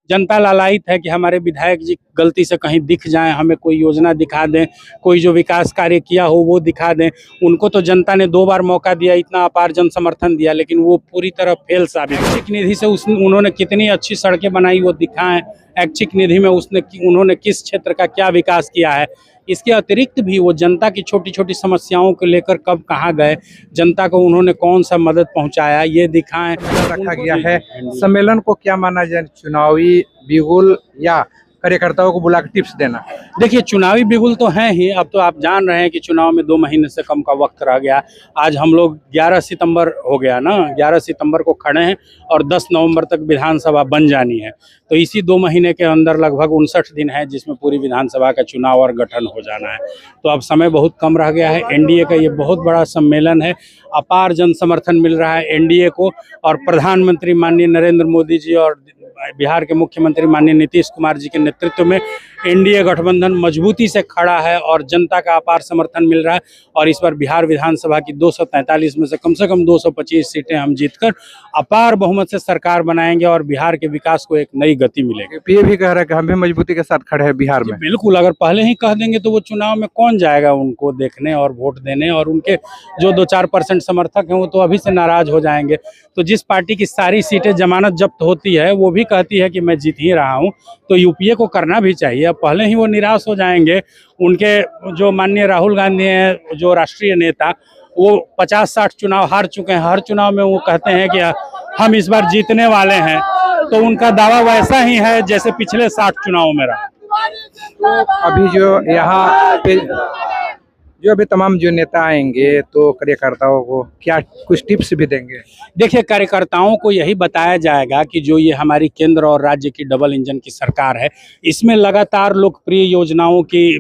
जनता लालायित है कि हमारे विधायक जी गलती से कहीं दिख जाएं, हमें कोई योजना दिखा दें, कोई जो विकास कार्य किया हो वो दिखा दें। उनको तो जनता ने 2 बार मौका दिया, इतना अपार जन समर्थन दिया, लेकिन वो पूरी तरह फेल साबित। ऐच्छिक निधि से उन्होंने कितनी अच्छी सड़कें बनाई वो दिखाएं। ऐच्छिक निधि में उन्होंने किस क्षेत्र का क्या विकास किया है। इसके अतिरिक्त भी वो जनता की छोटी छोटी समस्याओं को लेकर कब कहाँ गए, जनता को उन्होंने कौन सा मदद पहुंचाया, ये दिखाएं। रखा गया है सम्मेलन को क्या माना जाए, चुनावी बिगुल या कार्यकर्ताओं को बुला के टिप्स देना? देखिए, चुनावी बिगुल तो हैं ही। अब तो आप जान रहे हैं कि चुनाव में 2 महीने से कम का वक्त रह गया। आज हम लोग 11 सितंबर हो गया ना, 11 सितंबर को खड़े हैं और 10 नवंबर तक विधानसभा बन जानी है। तो इसी 2 महीने के अंदर लगभग 59 दिन है जिसमें पूरी विधानसभा का चुनाव और गठन हो जाना है। तो अब समय बहुत कम रह गया है। एनडीए का ये बहुत बड़ा सम्मेलन है, अपार जन समर्थन मिल रहा है एनडीए को, और प्रधानमंत्री माननीय नरेंद्र मोदी जी और बिहार के मुख्यमंत्री माननीय नीतीश कुमार जी के नेतृत्व में एनडीए गठबंधन मजबूती से खड़ा है और जनता का अपार समर्थन मिल रहा है। और इस बार बिहार विधानसभा की 243 में से कम 225 सीटें हम जीतकर अपार बहुमत से सरकार बनाएंगे और बिहार के विकास को एक नई गति मिलेगी। ये भी कह रहा है कि हम भी मजबूती के साथ खड़े हैं बिहार में। बिल्कुल, अगर पहले ही कह देंगे तो वो चुनाव में कौन जाएगा उनको देखने और वोट देने, और उनके जो 2-4% समर्थक हैं वो तो अभी से नाराज हो जाएंगे। तो जिस पार्टी की सारी सीटें जमानत जब्त होती है वो भी कहती है कि मैं जीत ही रहा हूँ, तो यूपीए को करना भी चाहिए। अब पहले ही वो निराश हो जाएंगे। उनके जो माननीय राहुल गांधी हैं, जो राष्ट्रीय नेता, वो 50-60 चुनाव हार चुके हैं। हर चुनाव में वो कहते हैं कि हम इस बार जीतने वाले हैं, तो उनका दावा वैसा ही है जैसे पिछले 60 चुनाव में रहा। तो अभी जो यहाँ पे जो अभी तमाम जो नेता आएंगे तो कार्यकर्ताओं को क्या कुछ टिप्स भी देंगे? देखिए, कार्यकर्ताओं को यही बताया जाएगा कि जो ये हमारी केंद्र और राज्य की डबल इंजन की सरकार है, इसमें लगातार लोकप्रिय योजनाओं की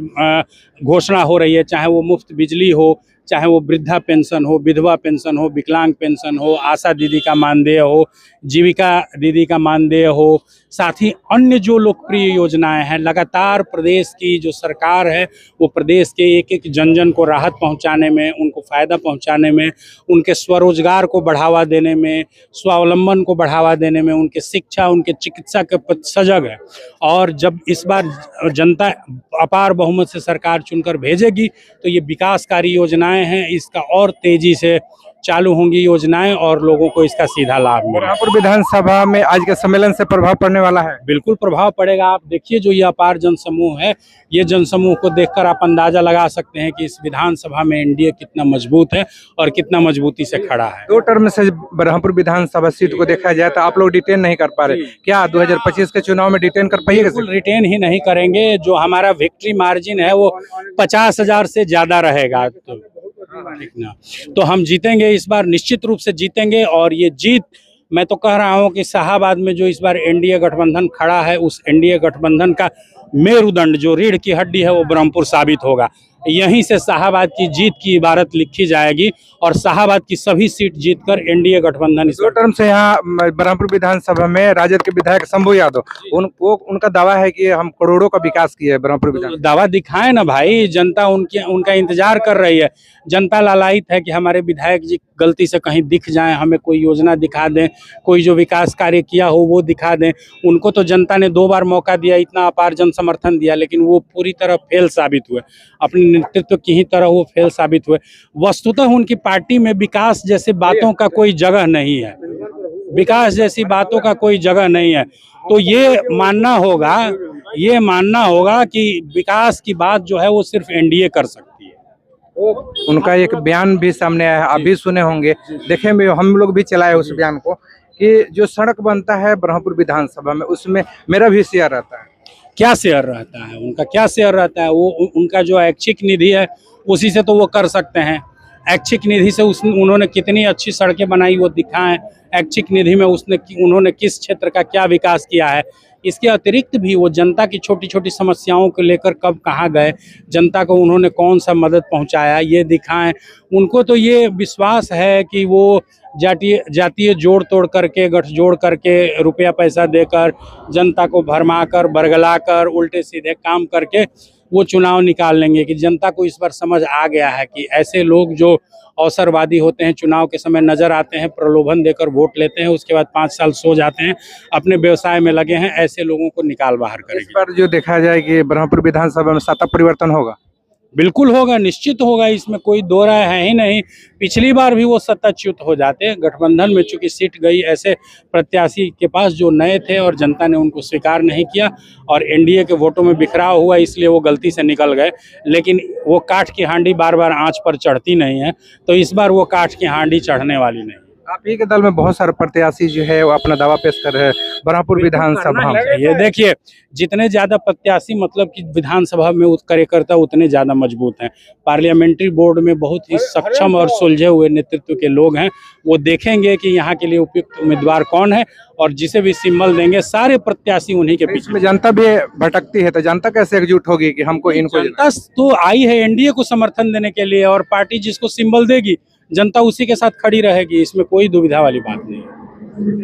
घोषणा हो रही है। चाहे वो मुफ्त बिजली हो, चाहे वो वृद्धा पेंशन हो, विधवा पेंशन हो, विकलांग पेंशन हो, आशा दीदी का मानदेय हो, जीविका दीदी का मानदेय हो, साथ ही अन्य जो लोकप्रिय योजनाएं हैं। लगातार प्रदेश की जो सरकार है वो प्रदेश के एक एक जन जन को राहत पहुंचाने में, उनको फ़ायदा पहुंचाने में, उनके स्वरोजगार को बढ़ावा देने में, स्वावलंबन को बढ़ावा देने में, उनके शिक्षा, उनके चिकित्सा के प्रति सजग है। और जब इस बार जनता अपार बहुमत से सरकार चुनकर भेजेगी तो ये विकासकारी योजनाएं हैं, इसका और तेजी से चालू होंगी योजनाएं और लोगों को इसका सीधा लाभ मिलेगा। बुरहानपुर विधानसभा में आज के सम्मेलन से प्रभाव पड़ने वाला है? बिल्कुल प्रभाव पड़ेगा। आप देखिए, जो ये अपार जनसमूह है, ये जनसमूह को देखकर आप अंदाजा लगा सकते हैं कि इस विधानसभा में एनडीए कितना मजबूत है और कितना मजबूती से खड़ा है। 2 टर्म से बुरहानपुर विधानसभा सीट को देखा जाए तो आप लोग डिटेन नहीं कर पा रहे, क्या 2025 के चुनाव में डिटेन कर पाइएगा? बिल्कुल रिटेन ही नहीं करेंगे। जो हमारा विक्ट्री मार्जिन है वो 50,000 से ज्यादा रहेगा। तो हम जीतेंगे, इस बार निश्चित रूप से जीतेंगे। और ये जीत, मैं तो कह रहा हूं कि शाहाबाद में जो इस बार एनडीए गठबंधन खड़ा है, उस एनडीए गठबंधन का मेरुदंड, जो रीढ़ की हड्डी है, वो ब्रह्मपुर साबित होगा। यहीं से शाहाबाद की जीत की इबारत लिखी जाएगी और शाहाबाद की सभी सीट जीतकर एनडीए गठबंधन। 2 टर्म से यहाँ बुरहानपुर विधानसभा में राजद के विधायक शंभू यादव, उनका दावा है कि हम करोड़ों का विकास किए बुरहानपुर विधानसभा। दावा दिखाए ना भाई, जनता उनका इंतजार कर रही है। जनता लालायित है कि हमारे विधायक जी गलती से कहीं दिख जाएं, हमें कोई योजना दिखा दें, कोई जो विकास कार्य किया हो वो दिखा दें। उनको तो जनता ने 2 बार मौका दिया, इतना अपार जन समर्थन दिया, लेकिन वो पूरी तरह फेल साबित हुए। अपने नेतृत्व की ही तरह वो फेल साबित हुए। वस्तुतः उनकी पार्टी में विकास जैसी बातों का कोई जगह नहीं है, विकास जैसी बातों का कोई जगह नहीं है। तो ये मानना होगा कि विकास की बात जो है वो सिर्फ एनडीए कर सकती है। उनका एक बयान भी सामने आया है, आप भी सुने होंगे, देखे में हम लोग भी चलाए उस बयान को, कि जो सड़क बनता है ब्रह्मपुर विधानसभा में उसमें मेरा भी शेयर रहता है। क्या शेयर रहता है उनका? क्या शेयर रहता है? वो उनका जो ऐच्छिक निधि है उसी से तो वो कर सकते हैं। ऐच्छिक निधि से उन्होंने कितनी अच्छी सड़कें बनाई वो दिखाएं। ऐच्छिक निधि में उन्होंने किस क्षेत्र का क्या विकास किया है। इसके अतिरिक्त भी वो जनता की छोटी छोटी समस्याओं को लेकर कब कहाँ गए, जनता को उन्होंने कौन सा मदद पहुंचाया, ये दिखाएं। उनको तो ये विश्वास है कि वो जातीय जोड़ तोड़ करके, गठजोड़ करके, रुपया पैसा देकर, जनता को भरमा कर, बरगला कर, उल्टे सीधे काम करके वो चुनाव निकाल लेंगे कि जनता को इस बार समझ आ गया है कि ऐसे लोग जो अवसरवादी होते हैं, चुनाव के समय नजर आते हैं, प्रलोभन देकर वोट लेते हैं, उसके बाद 5 साल सो जाते हैं, अपने व्यवसाय में लगे हैं, ऐसे लोगों को निकाल बाहर इस करेगी। बार जो देखा जाए कि ब्रह्मपुर विधानसभा में सत्ता परिवर्तन होगा। बिल्कुल होगा, निश्चित होगा, इसमें कोई दो राय है ही नहीं। पिछली बार भी वो सत्ताच्युत हो जाते, गठबंधन में चूंकि सीट गई ऐसे प्रत्याशी के पास जो नए थे और जनता ने उनको स्वीकार नहीं किया और एनडीए के वोटों में बिखराव हुआ, इसलिए वो गलती से निकल गए। लेकिन वो काठ की हांडी बार बार आंच पर चढ़ती नहीं है, तो इस बार वो काठ की हांडी चढ़ने वाली नहीं। आप ही के दल में बहुत सारे प्रत्याशी जो है वो अपना दावा पेश कर रहे हैं ब्रह्मपुर विधानसभा में। ये देखिए, जितने ज्यादा प्रत्याशी मतलब कि विधानसभा में कार्यकर्ता उतने ज्यादा मजबूत हैं। पार्लियामेंट्री बोर्ड में बहुत ही सक्षम और सुलझे हुए नेतृत्व के लोग हैं। वो देखेंगे कि यहाँ के लिए उपयुक्त उम्मीदवार कौन है और जिसे भी सिंबल देंगे सारे प्रत्याशी उन्हीं के पीछे। इसमें जनता भी भटकती है, तो जनता कैसे एकजुट होगी कि हमको इनको जनता तो आई है एनडीए को समर्थन देने के लिए और पार्टी जिसको सिंबल देगी जनता उसी के साथ खड़ी रहेगी, इसमें कोई दुविधा वाली बात नहीं है।